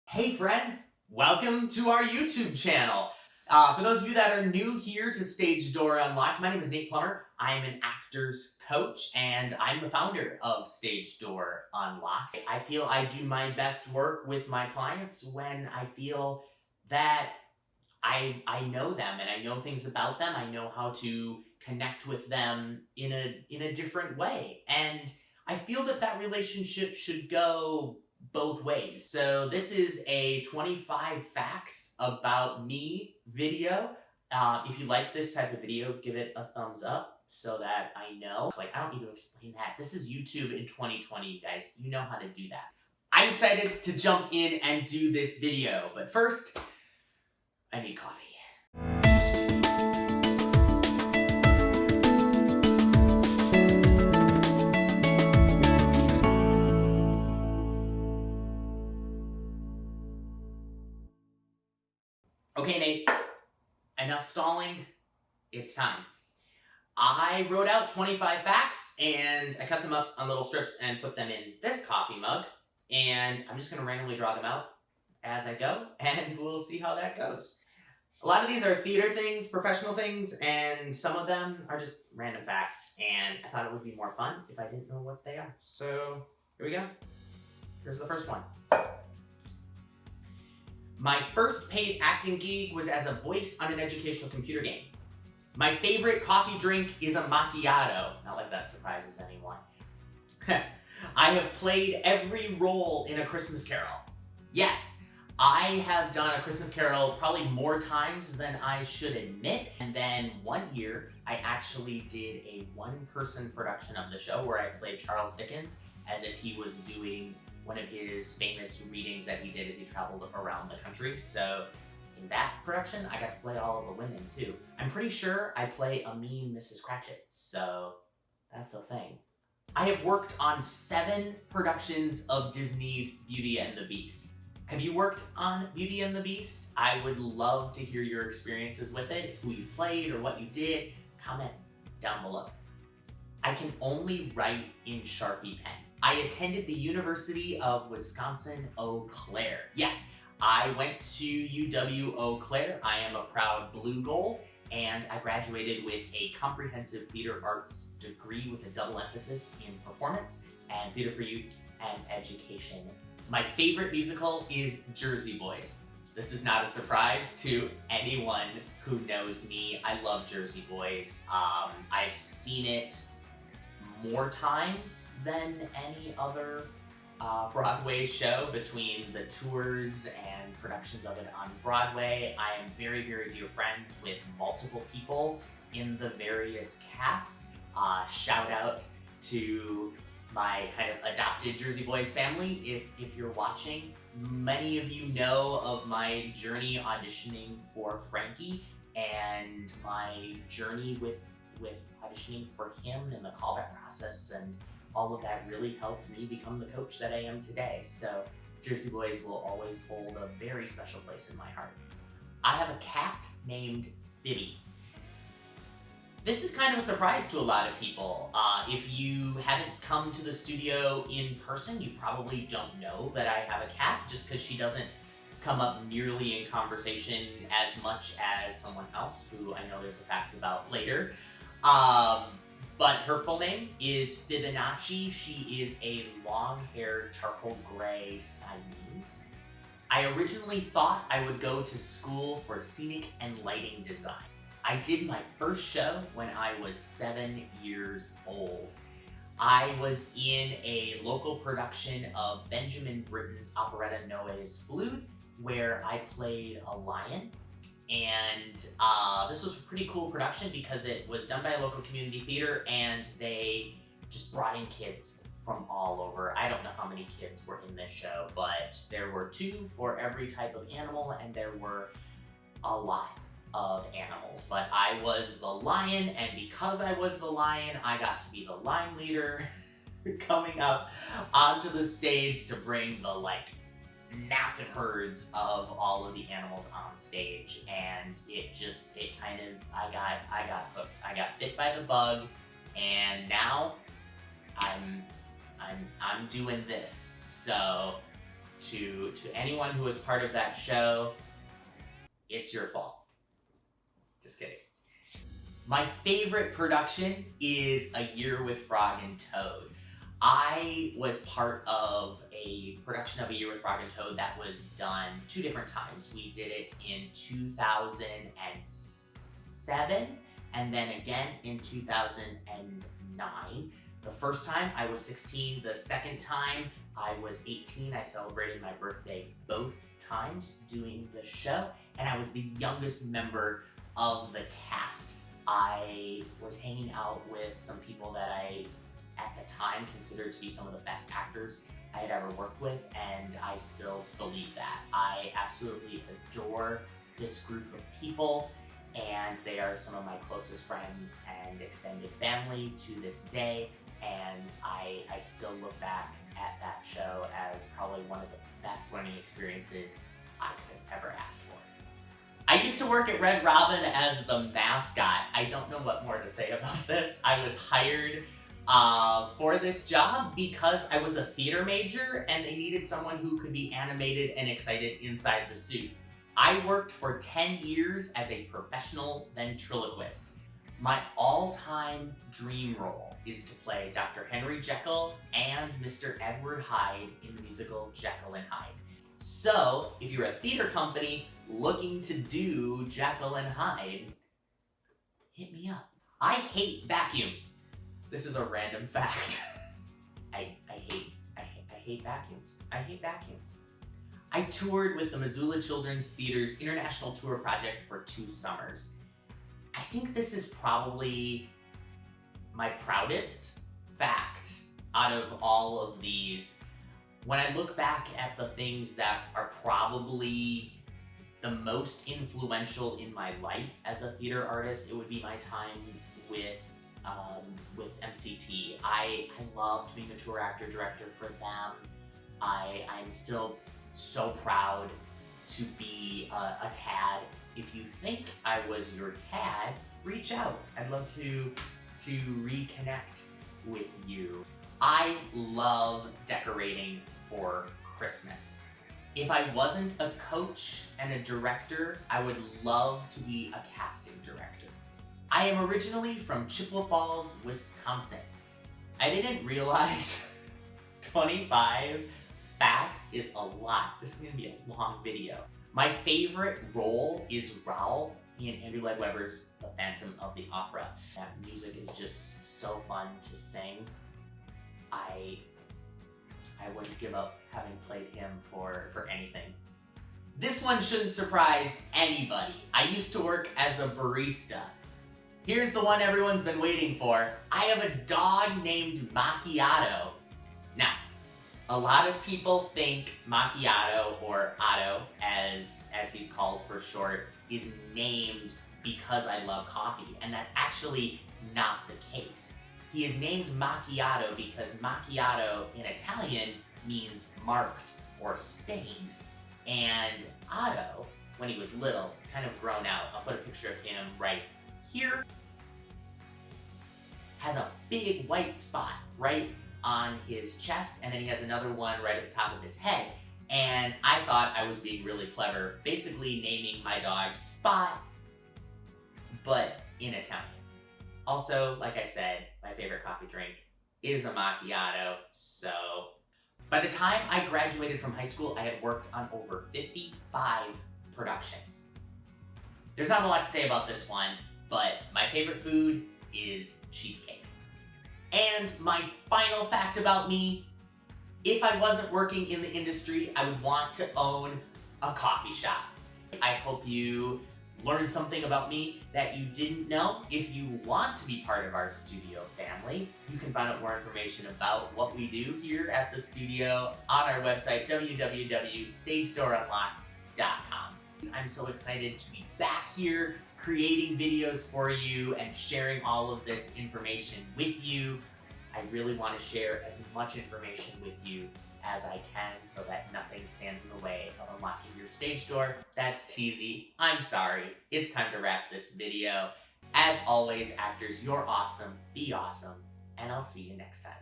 Hey friends, welcome to our YouTube channel. For those of you that are new here to Stage Door Unlocked, my name is Nate Plummer. I'm an actor's coach and I'm the founder of Stage Door Unlocked. I feel I do my best work with my clients when I feel that I know them and I know things about them. I know how to connect with them in a different way. And I feel that that relationship should go both ways. So this is a 25 facts about me video. If you like this type of video, give it a thumbs up so that I know. I don't need to explain that. This is YouTube in 2020, you guys. You know how to do that. I'm excited to jump in and do this video, but first, I need coffee. Okay, Nate, enough stalling. It's time. I wrote out 25 facts and I cut them up on little strips and put them in this coffee mug. And I'm just going to randomly draw them out as I go, and we'll see how that goes. A lot of these are theater things, professional things, and some of them are just random facts. And I thought it would be more fun if I didn't know what they are. So here we go. Here's the first one. My first paid acting gig was as a voice on an educational computer game. My favorite coffee drink is a macchiato. Not like that surprises anyone. I have played every role in A Christmas Carol. Yes, I have done A Christmas Carol probably more times than I should admit. And then one year, I actually did a one-person production of the show where I played Charles Dickens as if he was doing one of his famous readings that he did as he traveled around the country. So in that production, I got to play all of the women too. I'm pretty sure I play a mean Mrs. Cratchit, so that's a thing. I have worked on 7 productions of Disney's Beauty and the Beast. Have you worked on Beauty and the Beast? I would love to hear your experiences with it, who you played or what you did. Comment down below. I can only write in Sharpie pen. I attended the University of Wisconsin-Eau Claire. Yes, I went to UW-Eau Claire. I am a proud blue gold, and I graduated with a comprehensive theater arts degree with a double emphasis in performance and theater for youth and education. My favorite musical is Jersey Boys. This is not a surprise to anyone who knows me. I love Jersey Boys. I've seen it more times than any other Broadway show between the tours and productions of it on Broadway. I am very, very dear friends with multiple people in the various casts. Shout out to my kind of adopted Jersey Boys family. If you're watching, many of you know of my journey auditioning for Frankie and my journey with auditioning for him and the callback process, and all of that really helped me become the coach that I am today. So Jersey Boys will always hold a very special place in my heart. I have a cat named Bibby. This is kind of a surprise to a lot of people. If you haven't come to the studio in person, you probably don't know that I have a cat, just because she doesn't come up nearly in conversation as much as someone else who I know there's a fact about later. But her full name is Fibonacci. She is a long-haired charcoal gray Siamese. I originally thought I would go to school for scenic and lighting design. I did my first show when I was 7 years old. I was in a local production of Benjamin Britten's operetta Noah's Flute, where I played a lion. And this was a pretty cool production because it was done by a local community theater and they just brought in kids from all over. I don't know how many kids were in this show, but there were 2 for every type of animal and there were a lot of animals. But I was the lion, and because I was the lion, I got to be the line leader coming up onto the stage to bring the massive herds of all of the animals on stage, and I got hooked. I got bit by the bug, and now I'm doing this. So To anyone who was part of that show, it's your fault. Just kidding. My favorite production is A Year with Frog and Toad. I was part of a production of A Year with Frog and Toad that was done 2 different times. We did it in 2007 and then again in 2009. The first time I was 16, the second time I was 18. I celebrated my birthday both times doing the show, and I was the youngest member of the cast. I was hanging out with some people that I, at the time, considered to be some of the best actors I had ever worked with, and I still believe that. I absolutely adore this group of people, and they are some of my closest friends and extended family to this day, and I still look back at that show as probably one of the best learning experiences I could have ever asked for. I used to work at Red Robin as the mascot. I don't know what more to say about this. I was hired for this job because I was a theater major and they needed someone who could be animated and excited inside the suit. I worked for 10 years as a professional ventriloquist. My all-time dream role is to play Dr. Henry Jekyll and Mr. Edward Hyde in the musical Jekyll and Hyde. So, if you're a theater company looking to do Jekyll and Hyde, hit me up. I hate vacuums. This is a random fact. I hate vacuums. I hate vacuums. I toured with the Missoula Children's Theater's International Tour Project for 2 summers. I think this is probably my proudest fact out of all of these. When I look back at the things that are probably the most influential in my life as a theater artist, it would be my time with MCT. I loved being a tour actor director for them. I'm still so proud to be a TAD. If you think I was your TAD, reach out. I'd love to reconnect with you. I love decorating for Christmas. If I wasn't a coach and a director, I would love to be a casting director. I am originally from Chippewa Falls, Wisconsin. I didn't realize 25 facts is a lot. This is gonna be a long video. My favorite role is Raoul in Andrew Lloyd Webber's The Phantom of the Opera. That music is just so fun to sing. I wouldn't give up having played him for anything. This one shouldn't surprise anybody. I used to work as a barista. Here's the one everyone's been waiting for. I have a dog named Macchiato. Now, a lot of people think Macchiato, or Otto, as he's called for short, is named because I love coffee, and that's actually not the case. He is named Macchiato because macchiato in Italian means marked or stained, and Otto, when he was little, kind of grown out, I'll put a picture of him right here, has a big white spot right on his chest, and then he has another one right at the top of his head. And I thought I was being really clever, basically naming my dog Spot, but in Italian. Also, like I said, my favorite coffee drink is a macchiato, so... By the time I graduated from high school, I had worked on over 55 productions. There's not a lot to say about this one, but my favorite food is cheesecake. And my final fact about me, if I wasn't working in the industry, I would want to own a coffee shop. I hope you learned something about me that you didn't know. If you want to be part of our studio family, you can find out more information about what we do here at the studio on our website, www.stagedoorunlocked.com. I'm so excited to be back here creating videos for you and sharing all of this information with you. I really want to share as much information with you as I can so that nothing stands in the way of unlocking your stage door. That's cheesy. I'm sorry. It's time to wrap this video. As always, actors, you're awesome, be awesome, and I'll see you next time.